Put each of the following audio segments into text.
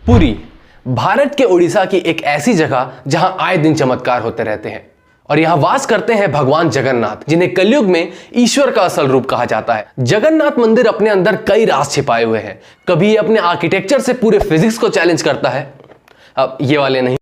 पुरी भारत के उड़ीसा की एक ऐसी जगह जहां आए दिन चमत्कार होते रहते हैं और यहां वास करते हैं भगवान जगन्नाथ, जिन्हें कलयुग में ईश्वर का असल रूप कहा जाता है। जगन्नाथ मंदिर अपने अंदर कई राज छिपाए हुए हैं। कभी ये अपने आर्किटेक्चर से पूरे फिजिक्स को चैलेंज करता है, अब ये वाले नहीं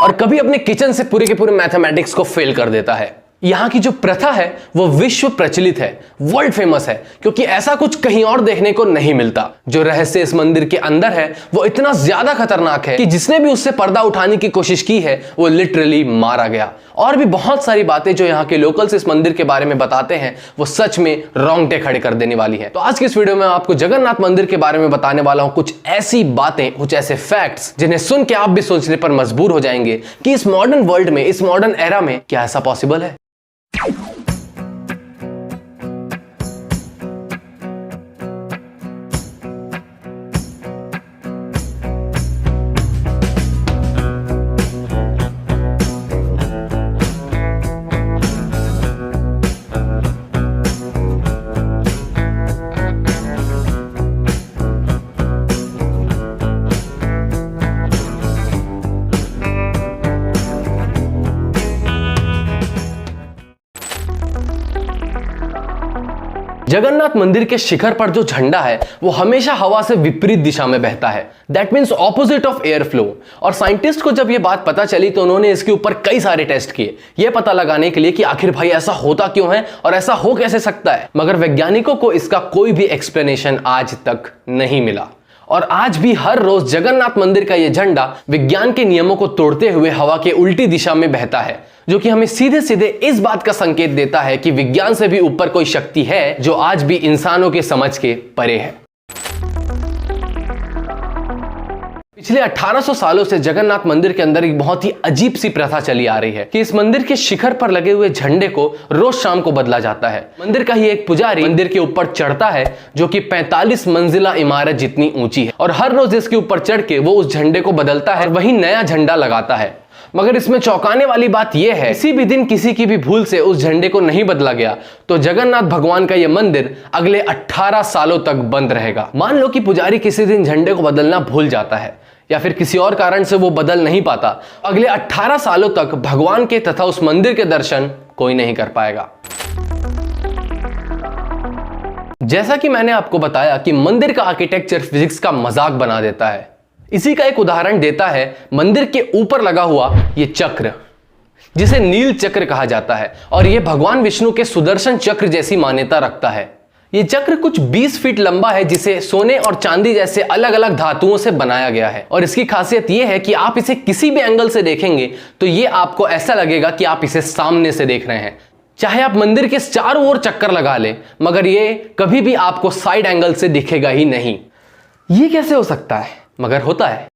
और कभी अपने किचन से पूरे के पूरे मैथमेटिक्स को फेल कर देता है। यहां की जो प्रथा है वो विश्व प्रचलित है, वर्ल्ड फेमस है, क्योंकि ऐसा कुछ कहीं और देखने को नहीं मिलता। जो रहस्य इस मंदिर के अंदर है वो इतना ज्यादा खतरनाक है कि जिसने भी उससे पर्दा उठाने की कोशिश की है वो लिटरली मारा गया। और भी बहुत सारी बातें जो यहाँ के लोकल्स इस मंदिर के बारे में बताते हैं वो सच में रोंगटे खड़े कर देने वाली है। तो आज की इस वीडियो में आपको जगन्नाथ मंदिर के बारे में बताने वाला हूं, कुछ ऐसी बातें, कुछ ऐसे फैक्ट्स जिन्हें सुन के आप भी सोचने पर मजबूर हो जाएंगे कि इस मॉडर्न वर्ल्ड में, इस मॉडर्न एरा में क्या ऐसा पॉसिबल है। जगन्नाथ मंदिर के शिखर पर जो झंडा है वो हमेशा हवा से विपरीत दिशा में बहता है। That means opposite of air flow. और साइंटिस्ट को जब ये बात पता चली तो उन्होंने इसके ऊपर कई सारे टेस्ट किए, ये पता लगाने के लिए कि आखिर भाई ऐसा होता क्यों है और ऐसा हो कैसे सकता है। मगर वैज्ञानिकों को इसका कोई भी एक्सप्लेनेशन आज तक नहीं मिला। और आज भी हर रोज जगन्नाथ मंदिर का यह झंडा विज्ञान के नियमों को तोड़ते हुए हवा के उल्टी दिशा में बहता है, जो कि हमें सीधे सीधे इस बात का संकेत देता है कि विज्ञान से भी ऊपर कोई शक्ति है जो आज भी इंसानों के समझ के परे है। पिछले 1800 सालों से जगन्नाथ मंदिर के अंदर एक बहुत ही अजीब सी प्रथा चली आ रही है कि इस मंदिर के शिखर पर लगे हुए झंडे को रोज शाम को बदला जाता है। मंदिर का ही एक पुजारी मंदिर के ऊपर चढ़ता है, जो कि 45 मंजिला इमारत जितनी ऊंची है, और हर रोज इसके ऊपर चढ़ के वो उस झंडे को बदलता है, वही नया झंडा लगाता है। मगर इसमें चौंकाने वाली बात यह है, किसी भी दिन किसी की भी भूल से उस झंडे को नहीं बदला गया तो जगन्नाथ भगवान का यह मंदिर अगले 18 सालों तक बंद रहेगा। मान लो कि पुजारी किसी दिन झंडे को बदलना भूल जाता है या फिर किसी और कारण से वो बदल नहीं पाता, अगले 18 सालों तक भगवान के तथा उस मंदिर के दर्शन कोई नहीं कर पाएगा। जैसा कि मैंने आपको बताया कि मंदिर का आर्किटेक्चर फिजिक्स का मजाक बना देता है। इसी का एक उदाहरण देता है मंदिर के ऊपर लगा हुआ ये चक्र, जिसे नील चक्र कहा जाता है, और यह भगवान विष्णु के सुदर्शन चक्र जैसी मान्यता रखता है। यह चक्र कुछ 20 फीट लंबा है, जिसे सोने और चांदी जैसे अलग अलग धातुओं से बनाया गया है। और इसकी खासियत यह है कि आप इसे किसी भी एंगल से देखेंगे तो यह आपको ऐसा लगेगा कि आप इसे सामने से देख रहे हैं। चाहे आप मंदिर के चारों ओर चक्कर लगा लें, मगर यह कभी भी आपको साइड एंगल से दिखेगा ही नहीं। यह कैसे हो सकता है? मगर होता है।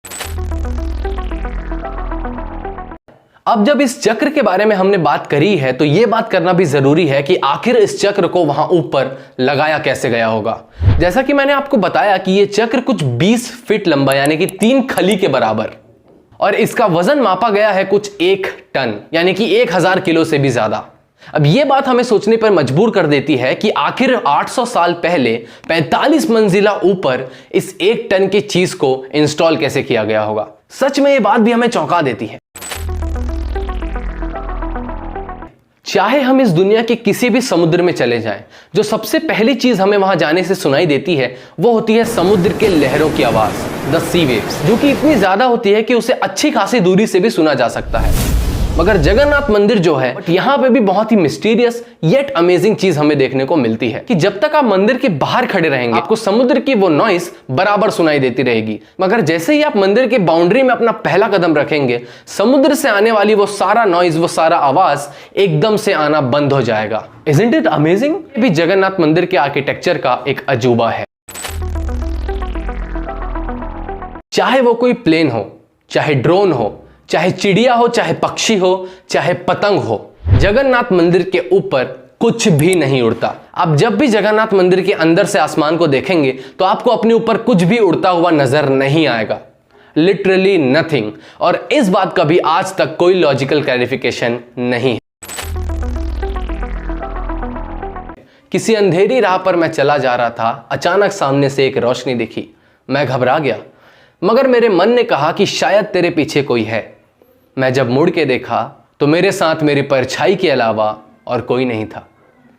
अब जब इस चक्र के बारे में हमने बात करी है तो यह बात करना भी जरूरी है कि आखिर इस चक्र को वहां ऊपर लगाया कैसे गया होगा। जैसा कि मैंने आपको बताया कि यह चक्र कुछ 20 फीट लंबा यानी कि 3 खली के बराबर, और इसका वजन मापा गया है कुछ 1 टन यानी कि 1000 किलो से भी ज्यादा। अब यह बात हमें सोचने पर मजबूर कर देती है कि आखिर 800 साल पहले 45 मंजिला ऊपर इस 1 टन की चीज को इंस्टॉल कैसे किया गया होगा। सच में यह बात भी हमें चौंका देती है। चाहे हम इस दुनिया के किसी भी समुद्र में चले जाएं, जो सबसे पहली चीज हमें वहां जाने से सुनाई देती है वो होती है समुद्र के लहरों की आवाज, द सी वेव्स, जो कि इतनी ज्यादा होती है कि उसे अच्छी खासी दूरी से भी सुना जा सकता है। मगर जगन्नाथ मंदिर जो है, यहां पे भी बहुत ही मिस्टीरियस येट अमेजिंग चीज हमें देखने को मिलती है कि जब तक आप मंदिर के बाहर खड़े रहेंगे आपको समुद्र की वो नॉइस बराबर सुनाई देती रहेगी, मगर जैसे ही आप मंदिर के बाउंड्री में अपना पहला कदम रखेंगे समुद्र से आने वाली वो सारा नॉइस, वो सारा आवाज एकदम से आना बंद हो जाएगा। Isn't it amazing? ये भी जगन्नाथ मंदिर के आर्किटेक्चर का एक अजूबा है। चाहे वो कोई प्लेन हो, चाहे ड्रोन हो, चाहे चिड़िया हो, चाहे पक्षी हो, चाहे पतंग हो, जगन्नाथ मंदिर के ऊपर कुछ भी नहीं उड़ता। आप जब भी जगन्नाथ मंदिर के अंदर से आसमान को देखेंगे तो आपको अपने ऊपर कुछ भी उड़ता हुआ नजर नहीं आएगा। Literally nothing. और इस बात का भी आज तक कोई लॉजिकल क्लैरिफिकेशन नहीं है। किसी अंधेरी राह पर मैं चला जा रहा था, अचानक सामने से एक रोशनी दिखी। मैं घबरा गया, मगर मेरे मन ने कहा कि शायद तेरे पीछे कोई है। मैं जब मुड़ के देखा तो मेरे साथ मेरी परछाई के अलावा और कोई नहीं था।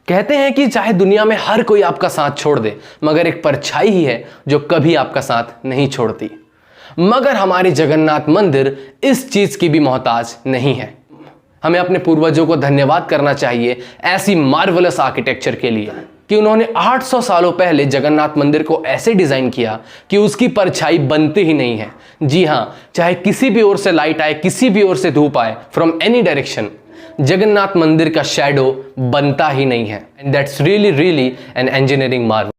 कहते हैं कि चाहे दुनिया में हर कोई आपका साथ छोड़ दे, मगर एक परछाई ही है जो कभी आपका साथ नहीं छोड़ती। मगर हमारी जगन्नाथ मंदिर इस चीज की भी मोहताज नहीं है। हमें अपने पूर्वजों को धन्यवाद करना चाहिए ऐसी मार्वलस आर्किटेक्चर के लिए कि उन्होंने 800 सालों पहले जगन्नाथ मंदिर को ऐसे डिजाइन किया कि उसकी परछाई बनती ही नहीं है। जी हां, चाहे किसी भी ओर से लाइट आए, किसी भी ओर से धूप आए, फ्रॉम एनी डायरेक्शन, जगन्नाथ मंदिर का शैडो बनता ही नहीं है। And that's really an engineering Marvel.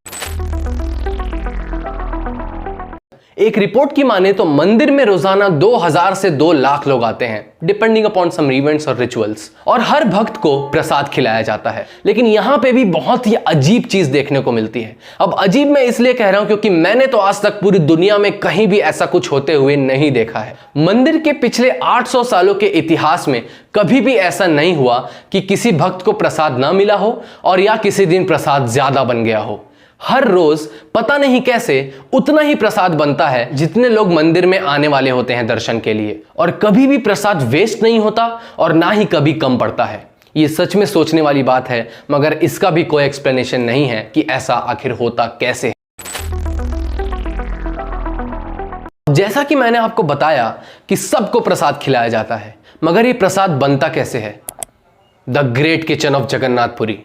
एक रिपोर्ट की माने तो मंदिर में रोजाना 2000 से 2 लाख लोग आते हैं, डिपेंडिंग अपॉन सम इवेंट्स और रिचुअल्स, और हर भक्त को प्रसाद खिलाया जाता है। लेकिन यहां पे भी बहुत ही अजीब चीज देखने को मिलती है। अब अजीब मैं इसलिए कह रहा हूं क्योंकि मैंने तो आज तक पूरी दुनिया में कहीं भी ऐसा कुछ होते हुए नहीं देखा है। मंदिर के पिछले 800 सालों के इतिहास में कभी भी ऐसा नहीं हुआ कि किसी भक्त को प्रसाद ना मिला हो और या किसी दिन प्रसाद ज्यादा बन गया हो। हर रोज पता नहीं कैसे उतना ही प्रसाद बनता है जितने लोग मंदिर में आने वाले होते हैं दर्शन के लिए, और कभी भी प्रसाद वेस्ट नहीं होता और ना ही कभी कम पड़ता है। ये सच में सोचने वाली बात है, मगर इसका भी कोई एक्सप्लेनेशन नहीं है कि ऐसा आखिर होता कैसे है। जैसा कि मैंने आपको बताया कि सबको प्रसाद खिलाया जाता है, मगर ये प्रसाद बनता कैसे है? The great kitchen of Jagannath Puri.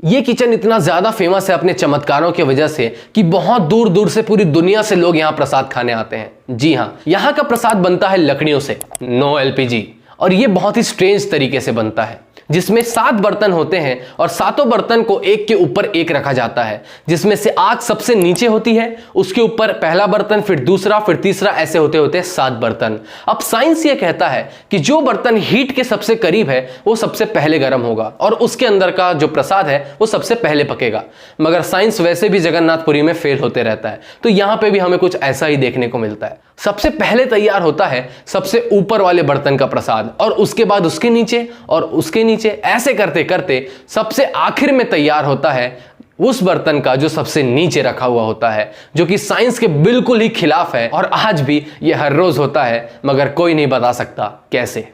ये किचन इतना ज्यादा फेमस है अपने चमत्कारों की वजह से कि बहुत दूर दूर से पूरी दुनिया से लोग यहां प्रसाद खाने आते हैं। जी हां, यहां का प्रसाद बनता है लकड़ियों से, नो एलपीजी, और ये बहुत ही स्ट्रेंज तरीके से बनता है, जिसमें 7 बर्तन होते हैं और 7 बर्तन को एक के ऊपर एक रखा जाता है, जिसमें से आग सबसे नीचे होती है, उसके ऊपर पहला बर्तन, फिर दूसरा, फिर तीसरा, ऐसे होते होते 7 बर्तन। अब साइंस ये कहता है कि जो बर्तन हीट के सबसे करीब है वो सबसे पहले गर्म होगा और उसके अंदर का जो प्रसाद है वो सबसे पहले पकेगा। मगर साइंस वैसे भी जगन्नाथपुरी में फेल होते रहता है, तो यहां पे भी हमें कुछ ऐसा ही देखने को मिलता है। सबसे पहले तैयार होता है सबसे ऊपर वाले बर्तन का प्रसाद, और उसके बाद उसके नीचे और उसके नीचे, ऐसे करते करते सबसे आखिर में तैयार होता है उस बर्तन का जो सबसे नीचे रखा हुआ होता है, जो कि साइंस के बिल्कुल ही खिलाफ है। और आज भी यह हर रोज होता है, मगर कोई नहीं बता सकता कैसे।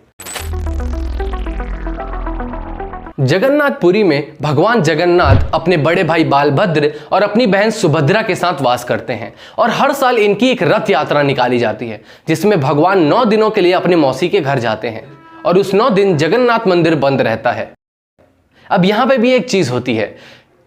जगन्नाथपुरी में भगवान जगन्नाथ अपने बड़े भाई बालभद्र और अपनी बहन सुभद्रा के साथ वास करते हैं, और हर साल इनकी एक रथ यात्रा निकाली जाती है, जिसमें भगवान 9 दिनों के लिए अपने मौसी के घर जाते हैं, और उस 9 दिन जगन्नाथ मंदिर बंद रहता है। अब यहां पे भी एक चीज होती है,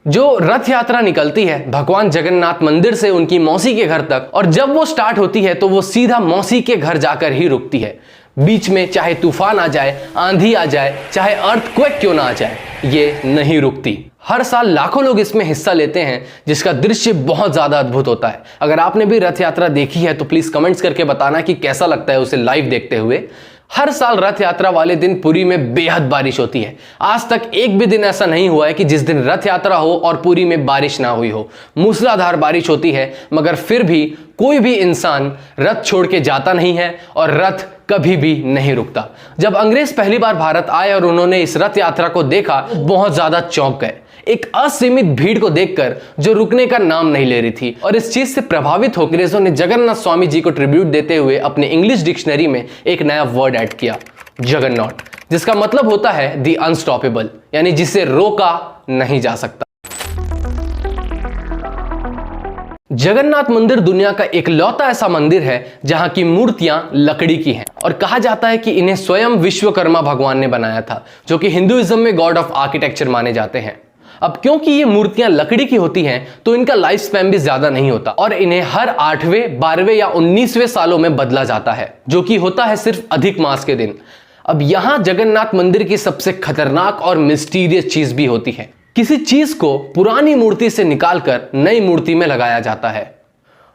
जो रथ यात्रा निकलती है भगवान जगन्नाथ मंदिर से उनकी मौसी के घर तक, और जब वो स्टार्ट होती है तो वो सीधा मौसी के घर जाकर ही रुकती है। बीच में चाहे तूफान आ जाए, आंधी आ जाए, चाहे अर्थक्वेक क्यों ना आ जाए, ये नहीं रुकती। हर साल लाखों लोग इसमें हिस्सा लेते हैं, जिसका दृश्य बहुत ज्यादा अद्भुत होता है। अगर आपने भी रथ यात्रा देखी है तो प्लीज कमेंट्स करके बताना कि कैसा लगता है उसे लाइव देखते हुए। हर साल रथ यात्रा वाले दिन पुरी में बेहद बारिश होती है। आज तक एक भी दिन ऐसा नहीं हुआ है कि जिस दिन रथ यात्रा हो और पुरी में बारिश ना हुई हो। मूसलाधार बारिश होती है, मगर फिर भी कोई भी इंसान रथ छोड़ के जाता नहीं है और रथ कभी भी नहीं रुकता। जब अंग्रेज पहली बार भारत आए और उन्होंने इस रथ यात्रा को देखा, बहुत ज्यादा चौंक गए एक असीमित भीड़ को देखकर जो रुकने का नाम नहीं ले रही थी। और इस चीज से प्रभावित होकर अंग्रेजों ने जगन्नाथ स्वामी जी को ट्रिब्यूट देते हुए अपने इंग्लिश डिक्शनरी में एक नया वर्ड ऐड किया, जगन्नाथ, जिसका मतलब होता है द अनस्टॉपेबल, यानी जिसे रोका नहीं जा सकता। जगन्नाथ मंदिर दुनिया का एकलौता ऐसा मंदिर है जहां की मूर्तियां लकड़ी की हैं, और कहा जाता है कि इन्हें स्वयं विश्वकर्मा भगवान ने बनाया था, जो कि हिंदुइज्म में गॉड ऑफ आर्किटेक्चर माने जाते हैं। अब क्योंकि ये मूर्तियां लकड़ी की होती हैं, तो इनका लाइफ स्पैन भी ज्यादा नहीं होता, और इन्हें हर 8वें, 12वें या 19वें सालों में बदला जाता है, जो कि होता है सिर्फ अधिक मास के दिन। अब यहां जगन्नाथ मंदिर की सबसे खतरनाक और मिस्टीरियस चीज भी होती है। किसी चीज को पुरानी मूर्ति से निकालकर नई मूर्ति में लगाया जाता है।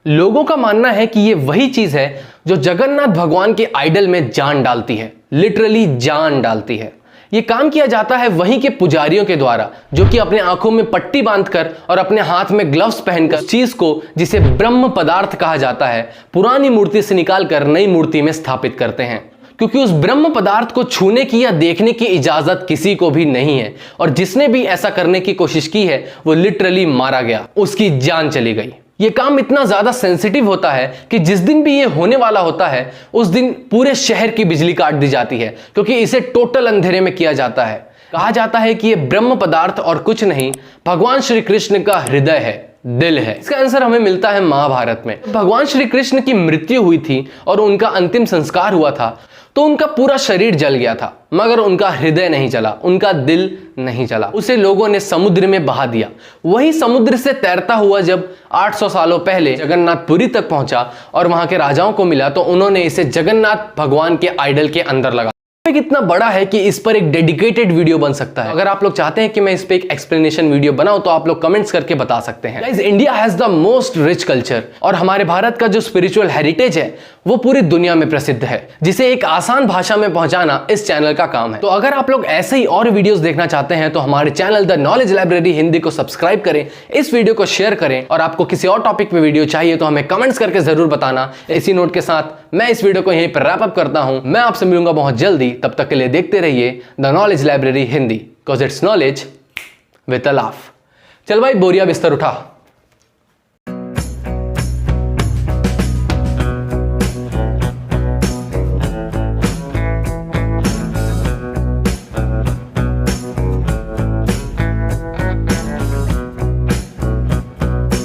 लोगों का मानना है कि ये वही चीज है जो जगन्नाथ भगवान के आइडल में जान डालती है, लिटरली जान डालती है। ये काम किया जाता है वहीं के पुजारियों के द्वारा, जो कि अपने आंखों में पट्टी बांधकर और अपने हाथ में ग्लव्स पहनकर चीज को, जिसे ब्रह्म पदार्थ कहा जाता है, पुरानी मूर्ति से निकालकर नई मूर्ति में स्थापित करते हैं। क्योंकि उस ब्रह्म पदार्थ को छूने की या देखने की इजाजत किसी को भी नहीं है, और जिसने भी ऐसा करने की कोशिश की है वो लिटरली मारा गया, उसकी जान चली गई। ये काम इतना ज्यादा सेंसिटिव होता है कि जिस दिन भी ये होने वाला होता है उस दिन पूरे शहर की बिजली काट दी जाती है, क्योंकि इसे टोटल अंधेरे में किया जाता है। कहा जाता है कि ये ब्रह्म पदार्थ और कुछ नहीं, भगवान श्री कृष्ण का हृदय है, दिल है। इसका आंसर हमें मिलता है महाभारत में। भगवान श्री कृष्ण की मृत्यु हुई थी और उनका अंतिम संस्कार हुआ था तो उनका पूरा शरीर जल गया था, मगर उनका हृदय नहीं जला, उनका दिल नहीं जला। उसे लोगों ने समुद्र में बहा दिया। वही समुद्र से तैरता हुआ जब 800 सालों पहले जगन्नाथपुरी तक पहुंचा और वहां के राजाओं को मिला तो उन्होंने इसे जगन्नाथ भगवान के आइडल के अंदर लगा। इतना बड़ा है कि इस पर एक डेडिकेटेड वीडियो बन सकता है। अगर आप लोग चाहते हैं कि मैं इस पे एक एक्सप्लेनेशन वीडियो बनाऊं तो आप लोग कमेंट्स करके बता सकते हैं। Guys, India has the most rich culture और हमारे भारत का जो स्पिरिचुअल हेरिटेज है वो पूरी दुनिया में प्रसिद्ध है, जिसे एक आसान भाषा में पहुंचाना इस चैनल का काम है। तो अगर आप लोग ऐसे ही और वीडियोस देखना चाहते हैं तो हमारे channel the knowledge library Hindi को सब्सक्राइब करें, इस वीडियो को शेयर करें और आपको किसी और टॉपिक पे वीडियो चाहिए तो हमें कमेंट्स करके जरूर बताना। इसी नोट के साथ मैं इस वीडियो को यहीं पर रैप अप करता हूं। मैं आपसे मिलूंगा बहुत जल्दी, तब तक के लिए देखते रहिए the knowledge library Hindi, because it's knowledge with a laugh. चल भाई, बोरिया बिस्तर उठा।